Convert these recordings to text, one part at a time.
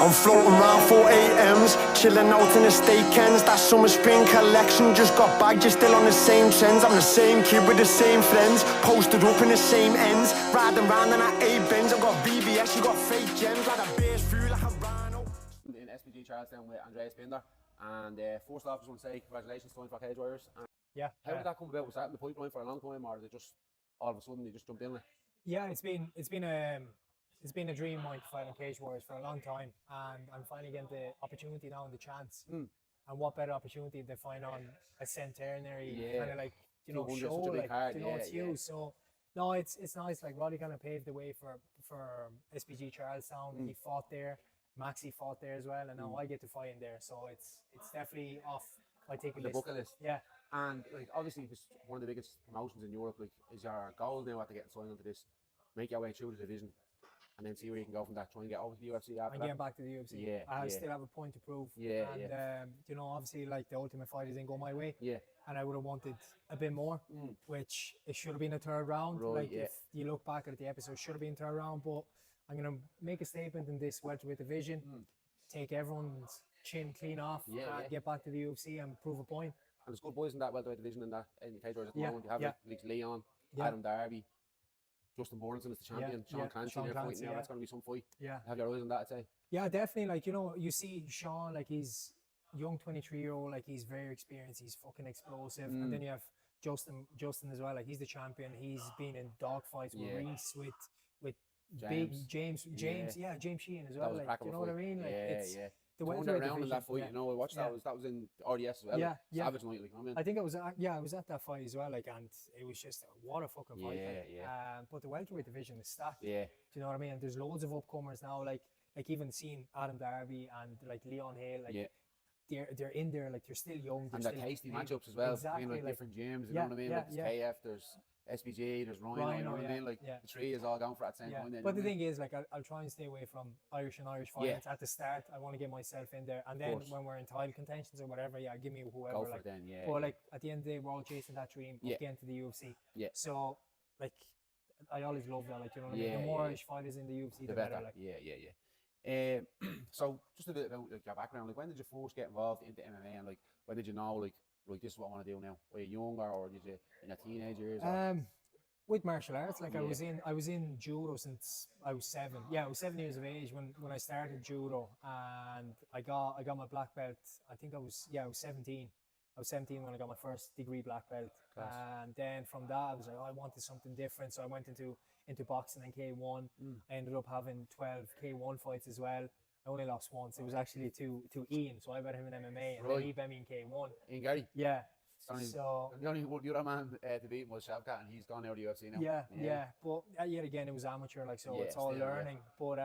I'm floating round 4 AMs, chilling out in the Stakeends. That summer spring collection just got bagged, you're still on the same trends. I'm the same kid with the same friends, posted up in the same ends, riding round in that A-Benz. I've got BBS, you got fake gems, like a base through like a rhino. In SPG Charlestown with Andreas Binder, and first off I just want to say congratulations to for Cage Warriors. Yeah. How did that come about? Was that in the pipeline for a long time, or did it just all of a sudden you just jumped in it? Yeah, it's been a dream of mine to fight on Cage Warriors for a long time, and I'm finally getting the opportunity now and the chance. And what better opportunity to find on a centenary kind of like show, like it's huge. So no, it's nice. Like Roddy kind of paved the way for SPG Charlestown. He fought there. Maxie fought there as well, and now I get to fight in there. So it's definitely off my ticket list. The bucket list. Yeah. And like obviously it's one of the biggest promotions in Europe. Like, is your goal now after getting signed into this, make your way through the division, and then see where you can go from that. Try and get over to the UFC after. I'm getting back to the UFC. Yeah. I still have a point to prove. Yeah. And obviously, like the Ultimate Fighter didn't go my way. Yeah. And I would have wanted a bit more, which it should have been a third round. Right, like if you look back at the episode, it should have been third round. But I'm gonna make a statement in this welterweight division, take everyone's chin clean off, and get back to the UFC and prove a point. And there's good boys in that welterweight division in the Cage Warriors at the moment. You have like Leon, Adam Darby, Justin Bornson is the champion, Sean Clancy there fighting now. That's going to be some fight. Yeah. Have your eyes on that, I'd say. Yeah, definitely. Like, you see Sean, like he's young 23-year-old, like he's very experienced, he's fucking explosive. And then you have Justin as well, like he's the champion. He's been in dogfights with Reese, with big James Sheehan as well. Like, you know what I mean? Like it's the welterweight division. In that fight, I watched that was in Andreas as well. Yeah, Savage night, like, I mean. I think I was at that fight as well, like, and it was just what a fucking fight. But the welterweight division is stacked. Yeah. Do you know what I mean? And there's loads of upcomers now, like even seeing Adam Darby and like Leon Hale, like they're in there, like they're still young. And they're tasty matchups as well. Exactly, like different gyms, you know what I mean? Yeah, there's KF, there's SPG, there's Rhino, you know what I mean? Like the three is all going for that same point. But the thing is, like, I'll try and stay away from Irish fights at the start. I want to get myself in there, and then when we're in title contentions or whatever, give me whoever. Go for it then, But like at the end of the day, we're all chasing that dream of getting to the UFC. Yeah. So like, I always love that. Like, you know what I mean? The more Irish fighters in the UFC, the better. Like. So just a bit about like your background. Like, when did you first get involved into MMA, and like when did you know like this is what I want to do now? Were you younger, or did you in your teenage years? With martial arts, like I was in judo since I was 7. Yeah, I was 7 years of age when I started judo, and I got my black belt. I think I was 17. I was 17 when I got my first degree black belt. And then from that I was like, I wanted something different, so I went into boxing and K1. I ended up having 12 K1 fights as well. I only lost once. It was actually to Ian, so I bet him in MMA, and then he bet me in K1. Ian Gary? Yeah. So the only other man to beat was Shavkat, and he's gone out of the UFC now. Yeah. But yet again, it was amateur, like, so it's all learning. But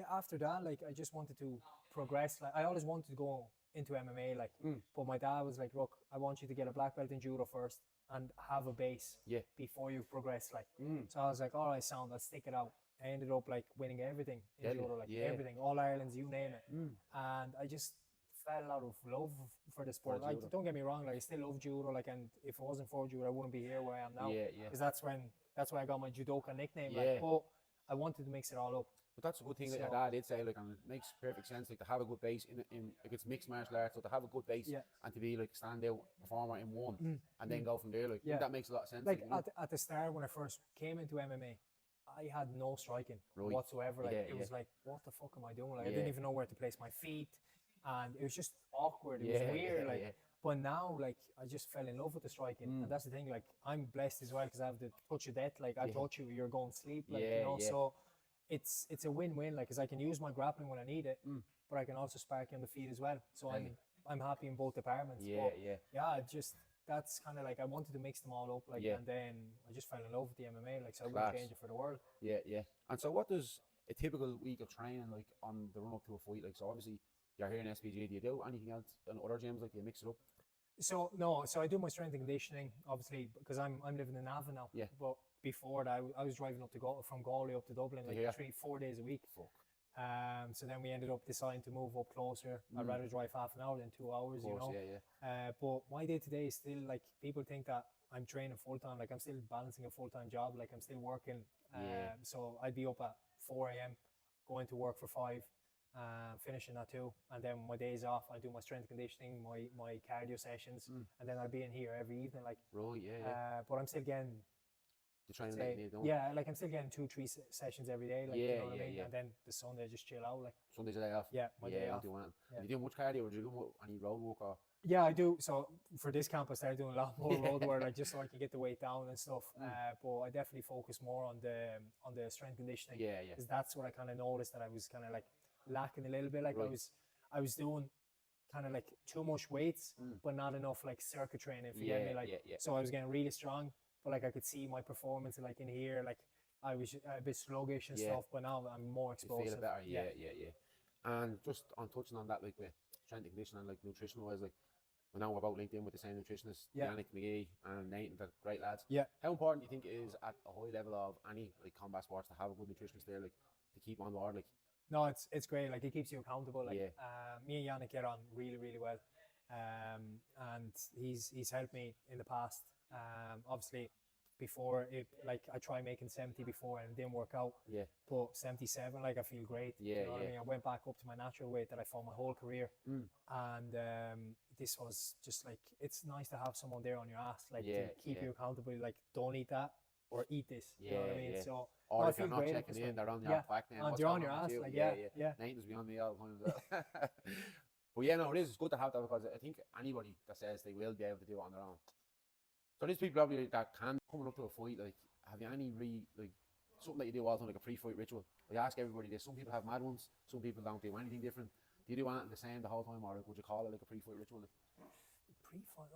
after that, like, I just wanted to progress. Like, I always wanted to go into MMA, like, but my dad was like, look, I want you to get a black belt in judo first and have a base before you progress, like. So I was like, all right, sound, I'll stick it out. I ended up like winning everything in judo, like everything, all Ireland's, you name it. And I just fell out of love for the sport. Like, don't get me wrong, like, I still love judo, like, and if it wasn't for judo, I wouldn't be here where I am now. Because that's why I got my Judoka nickname. Like, but I wanted to mix it all up. But that's a good thing that your dad did say, like, and it makes perfect sense, like, to have a good base in like, it's mixed martial arts, so to have a good base and to be like a standout performer in one and then go from there, like, I think that makes a lot of sense. Like, you know? at the start when I first came into MMA, I had no striking whatsoever. Like, it was like, what the fuck am I doing? Like, I didn't even know where to place my feet, and it was just awkward. It was weird. But now, like, I just fell in love with the striking, and that's the thing. Like, I'm blessed as well because I have the touch of death. Like, I touch you, you're going to sleep. Like, so it's a win-win. Like, because I can use my grappling when I need it, but I can also spark you on the feet as well. So I'm happy in both departments. Just. That's kind of like, I wanted to mix them all up, like, and then I just fell in love with the MMA, like, so I wouldn't change it for the world. And so what does a typical week of training, like, on the run up to a fight, like, so obviously you're here in SPG, do you do anything else in other gyms, like, do you mix it up? So I do my strength and conditioning, obviously, because I'm living in Navan now. But before that, I was driving up to from Galway up to Dublin, like 3-4 days a week. So then we ended up deciding to move up closer. I'd rather drive half an hour than 2 hours, you know. But my day to day is still, like, people think that I'm training full time. Like, I'm still balancing a full time job. Like, I'm still working. So I'd be up at 4 a.m. going to work for 5, finishing that too. And then my days off, I do my strength conditioning, my cardio sessions, and then I'll be in here every evening. Like, Right, yeah. but I'm still getting, The training say, that you need, don't yeah, like I'm still getting 2-3 sessions every day. Like, you Yeah, know what yeah, I mean? yeah. And then the Sunday, I just chill out. Like, Sunday's a day off. yeah, my day I'll off. do one. Yeah. Do you do much cardio, or do you do any road work, or? Yeah, I do. So for this camp, I started doing a lot more road work, like just so I can get the weight down and stuff. But I definitely focus more on the strength conditioning. Yeah, yeah. Because that's what I kind of noticed that I was kind of like lacking a little bit. Like, Right. I was doing kind of like too much weights, but not enough like circuit training. If you get me, like, yeah. so I was getting really strong, but like I could see my performance like in here, like I was a bit sluggish and stuff. But now I'm more You explosive. feel it better, yeah. And just on touching on that, like with strength and conditioning, like nutrition wise, like we know we're both linked in with the same nutritionist, Yannick McGee and Nathan, they're great lads. Yeah. How important do you think it is at a high level of any like combat sports to have a good nutritionist there, like to keep on board, like? No, it's great. Like, it keeps you accountable. Like, Yeah. Me and Yannick get on really, really well. And he's helped me in the past. Obviously, before it, like I tried making 70 before and it didn't work out. Yeah. But 77, like I feel great. Yeah, you know what yeah. I mean? I went back up to my natural weight that I fought my whole career. And this was just like, it's nice to have someone there on your ass, like to keep you accountable. Like, don't eat that or eat this. You know what I mean? Yeah. So, Or no, I if you're feel not great at checking this in, one. they're on your Yeah. back then. And What's you're on going your ass, with you? like, yeah. Nathan's beyond me all the time as well. But yeah, no, it is. It's good to have that, because I think anybody that says they will be able to do it on their own. So these people probably that can coming up to a fight, like, have you any like something that you do all the time, like a pre-fight ritual? I ask everybody this. Some people have mad ones. Some people don't do anything different. Do you do anything the same the whole time, or would you call it like a pre-fight ritual? Pre-fight,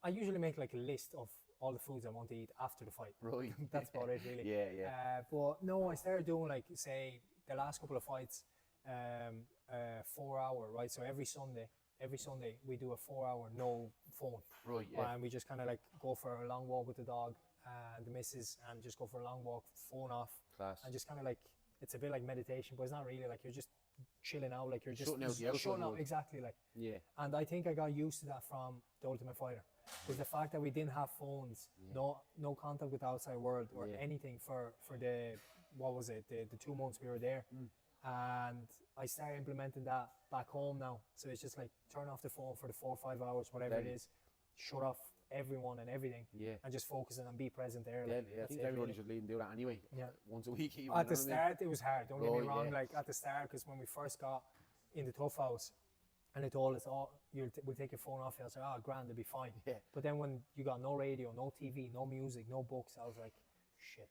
I usually make like a list of all the foods I want to eat after the fight. Right. That's about it, really. Yeah. But no, I started doing, like, say, the last couple of fights, 4 hour, right? So every Sunday we do a 4 hour no phone. Right, yeah. And we just kind of like go for a long walk with the dog and the missus, and just go for a long walk, phone off. Class. And just kind of like, it's a bit like meditation, but it's not really. Like, you're just chilling out, like you're just Shutting out the outside shutting out, world. exactly, like. Yeah. And I think I got used to that from The Ultimate Fighter, because the fact that we didn't have phones, no contact with the outside world or anything for the, what was it, the 2 months we were there. And I started implementing that back home now. So it's just like, turn off the phone for the 4 or 5 hours, whatever it is, shut off everyone and everything, and just focusing and be present there. Like, I think everybody should lead and do that anyway. Yeah. Once a week even. At the start, it was hard. Don't get me Right, wrong. yeah. Like, at the start, because when we first got in the tough house, and they told us, oh, we'll take your phone off. I was like, oh, grand, it'll be fine. Yeah. But then when you got no radio, no TV, no music, no books, I was like, shit.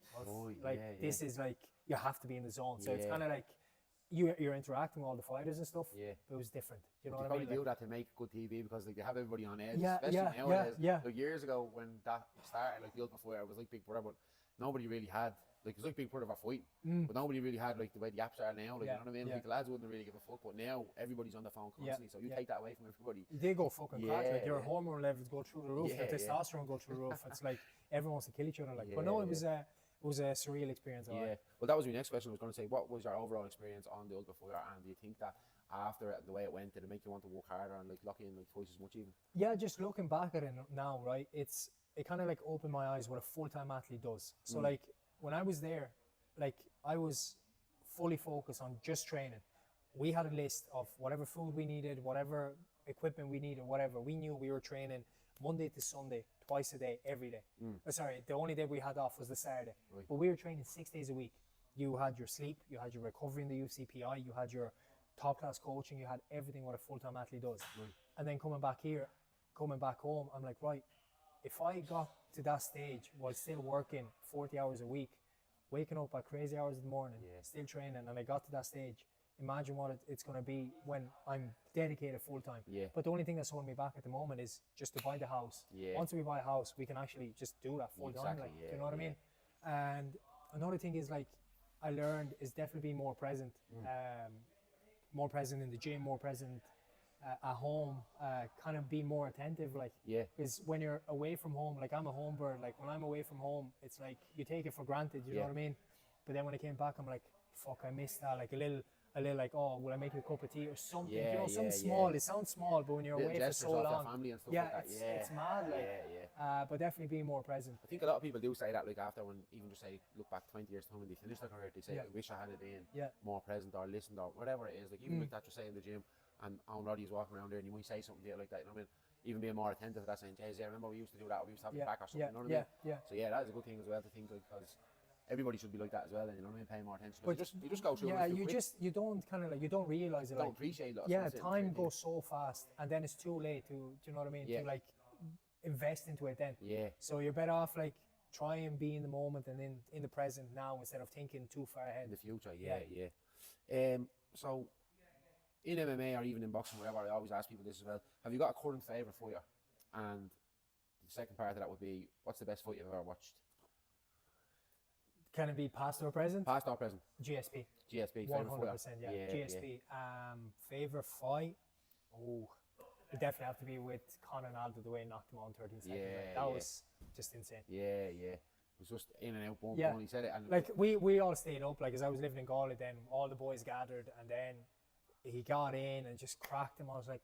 This is like, you have to be in the zone. So it's kind of like, you're interacting with all the fighters and stuff, but it was different. You know what I mean? You probably do that to make good TV, because like they have everybody on edge, Yeah, especially yeah, nowadays. yeah. Like years ago when that started, like the Ultimate Fighter, it was like Big Brother, but nobody really had, like, it was like Big Brother for fighting, but nobody really had like the way the apps are now. Like, you know what I mean? Like, the lads wouldn't really give a fuck, but now everybody's on the phone constantly, so you take that away from everybody. They go fucking crack. Like, your Yeah. hormone levels go through the roof, Yeah, the testosterone go through the roof. It's like everyone wants to kill each other. Like, but no, it was a surreal experience. Yeah. Well, that was my next question. I was going to say, what was your overall experience on the Ultimate Fighter, and do you think that after the way it went, did it make you want to work harder and like lock in like twice as much even? Yeah, just looking back at it now, right? It kind of like opened my eyes what a full-time athlete does. So like when I was there, like I was fully focused on just training. We had a list of whatever food we needed, whatever equipment we needed, whatever. We knew we were training Monday to Sunday, twice a day, every day. Sorry, the only day we had off was the Saturday. Right. But we were training 6 days a week. You had your sleep, you had your recovery in the UCPI, you had your top class coaching, you had everything what a full-time athlete does. Right. And then coming back home, I'm like, right, if I got to that stage while still working 40 hours a week, waking up at crazy hours in the morning, still training, and I got to that stage, imagine what it's going to be when I'm dedicated full-time. Yeah. But the only thing that's holding me back at the moment is just to buy the house. Yeah. Once we buy a house, we can actually just do that full-time. Exactly, like, you know what I mean? And another thing is, like, I learned is definitely being more present. More present in the gym, more present at home, kind of be more attentive, like, because when you're away from home, like I'm a home bird, like when I'm away from home, it's like you take it for granted, you know what I mean? But then when I came back, I'm like, fuck, I missed that, like a little a little like, oh, will I make you a cup of tea or something? Yeah, you know, something yeah, small. yeah. It sounds small, but when you're Little away for gestures so off their long, family and stuff yeah, like that. it's mad. Like, but definitely being more present. I think a lot of people do say that, like after when even just say look back 20 years time when they finish their career, they say I wish I had been more present or listened or whatever it is. Like even like that, just say in the gym and on Roddy's walking around there and you might say something to you like that. You know what I mean? Even being more attentive to that, saying, "Jay, remember we used to do that? We used to have your back or something." You know what I mean? So yeah, that is a good thing as well to think, like, because everybody should be like that as well. And you know what I mean? Paying more attention. But you just go through. Yeah, you don't kind of like you don't realize it. Don't like, appreciate it. Yeah, time goes so fast, and then it's too late to. Do you know what I mean? To like invest into it then. Yeah. So you're better off like try and be in the moment and in the present now instead of thinking too far ahead. In the future, yeah. So in MMA or even in boxing, whatever, I always ask people this as well. Have you got a current favourite fighter? And the second part of that would be, what's the best fight you've ever watched? Can it be past or present? Past or present? GSP. GSP, 100%, yeah. GSP. Favourite fight? Oh, it definitely have to be with Conor Aldo, the way he knocked him on 13 seconds. That was just insane. Yeah. It was just in and out, boom, boom, he said it. And like, we all stayed up, like, as I was living in Galway then, all the boys gathered, and then he got in and just cracked him. I was like,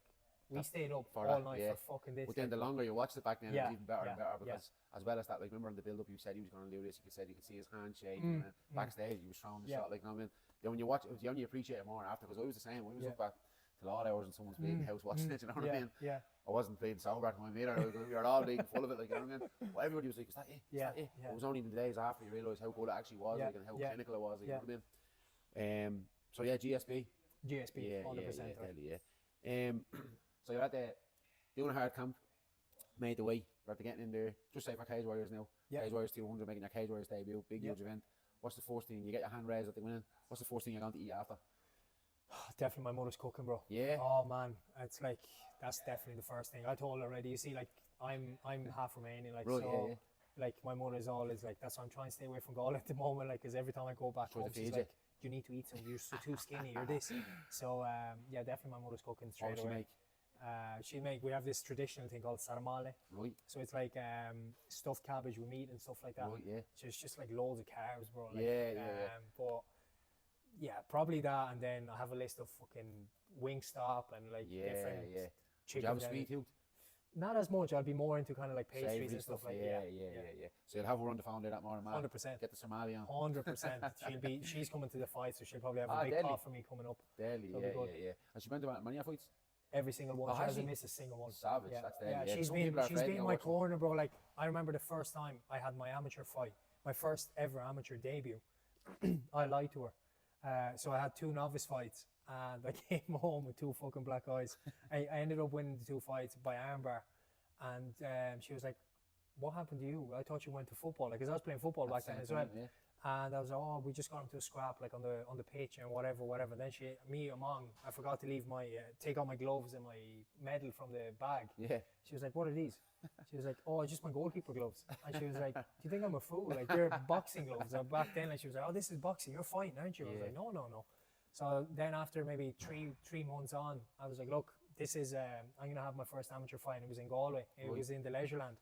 we stayed up all night for fucking this. But then the longer you watched it back then, it was even better and better, because as well as that, like, remember in the build-up, you said he was going to do this, you could see his hand shake, and backstage, he was throwing the shot, like, you know what I mean? Then when you watch it, you only appreciate it more after, because I was the same. I was up back till all hours in someone's big house watching it, you know what I mean? Yeah. I wasn't playing sober at the time either. We were all being full of it, like, you know what I mean? Well, everybody was like, is that it? Is that it? It was only in the days after you realised how good it actually was, like, and how clinical it was, like, you know what I mean? So yeah, GSP. GSP, 100%. So you're at the doing a hard camp, made the way, you're at the getting in there, just say for Cage Warriors now, Cage Warriors 200, making your Cage Warriors debut, big huge event. What's the first thing, you get your hand raised at the winning, what's the first thing you're going to eat after? Definitely my mother's cooking, bro. Yeah. Oh man, it's like, that's definitely the first thing. I told her already, you see, like, I'm half Romanian, like, right, so, like, my mother's always like, that's why I'm trying to stay away from Galway at the moment, like, because every time I go back home, she's like, you need to eat some, you're too skinny, you're this. So, yeah, definitely my mother's cooking straight away. We have this traditional thing called sarmale. Right. So it's like stuffed cabbage with meat and stuff like that. Right, yeah. So it's just like loads of carbs, bro. Like, But yeah, probably that, and then I have a list of fucking Wingstop and like different chicken. Do you have a sweet tooth? Not as much. I'll be more into kind of like pastries and stuff like that. Yeah. So you'll have her on the phone there that morning, man. 100%. Get the Somali on. 100%. She's coming to the fight, so she'll probably have a big pot for me coming up. Deadly, yeah. Has she been to many fights? Every single one. She hasn't missed a single one. Savage, that's deadly. Yeah, she's been in my corner, bro. Like, I remember the first time I had my amateur fight, my first ever amateur debut. I lied to her. So I had 2 novice fights, and I came home with 2 fucking black eyes. I ended up winning the 2 fights by armbar, and she was like, "What happened to you? I thought you went to football." Like, 'cause I was playing football back then as well. Yeah. And I was like, "Oh, we just got into a scrap, like on the pitch and whatever." Then I forgot to leave take out my gloves and my medal from the bag. Yeah. She was like, "What are these?" She was like, "Oh, it's just my goalkeeper gloves." And she was like, "Do you think I'm a fool? Like, they're boxing gloves." And back then, like, she was like, "Oh, this is boxing. You're fighting, aren't you?" I was like, "No." So then after maybe three months on, I was like, "Look, this is I'm gonna have my first amateur fight." And it was in Galway. It was in the Leisureland.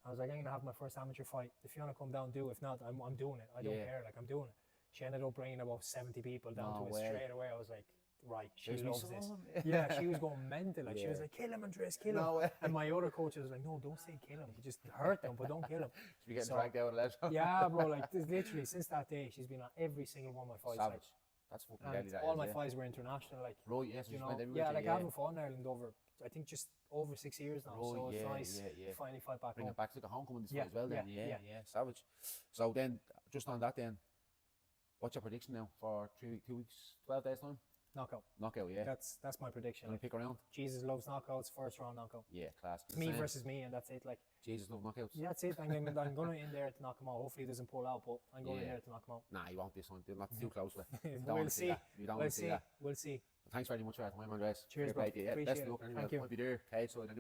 I was like, "I'm gonna have my first amateur fight. If you wanna come down, do. If not, I'm doing it. I don't care. Like, I'm doing it." She ended up bringing about 70 people down to it straight away. I was like, right, she loves this. Yeah, she was going mental. Like, she was like, "Kill him, Andreas, kill him." And my other coach was like, "No, don't say kill him. Just hurt them, but don't kill him." She's getting dragged out of the Yeah, bro. Like, literally since that day, she's been on every single one of my fights. Savage. That's fucking deadly. All my fights were international. Like, right, yes, you know, I haven't fought in Ireland I think just over 6 years now. Right, so it's nice to finally fight back Bring home. it back to the homecoming this fight as well then. Yeah, savage. So then, just on that then, what's your prediction now for 2 weeks, 12 days time? Knockout, yeah. That's my prediction. Like, pick around. Jesus loves knockouts, first round knockout. Yeah, class. Me versus me, and that's it. Like, Jesus loves knockouts. Yeah, that's it. I'm going in there to knock him out. Hopefully he doesn't pull out, but I'm going in there to knock him out. Nah, he won't this one. Not too close with it. We'll see. We'll see. We'll see. Thanks very much for your time, Andreas. Cheers, bro. Best of luck anyway. Thank you. I'll be there. Okay, so anyway.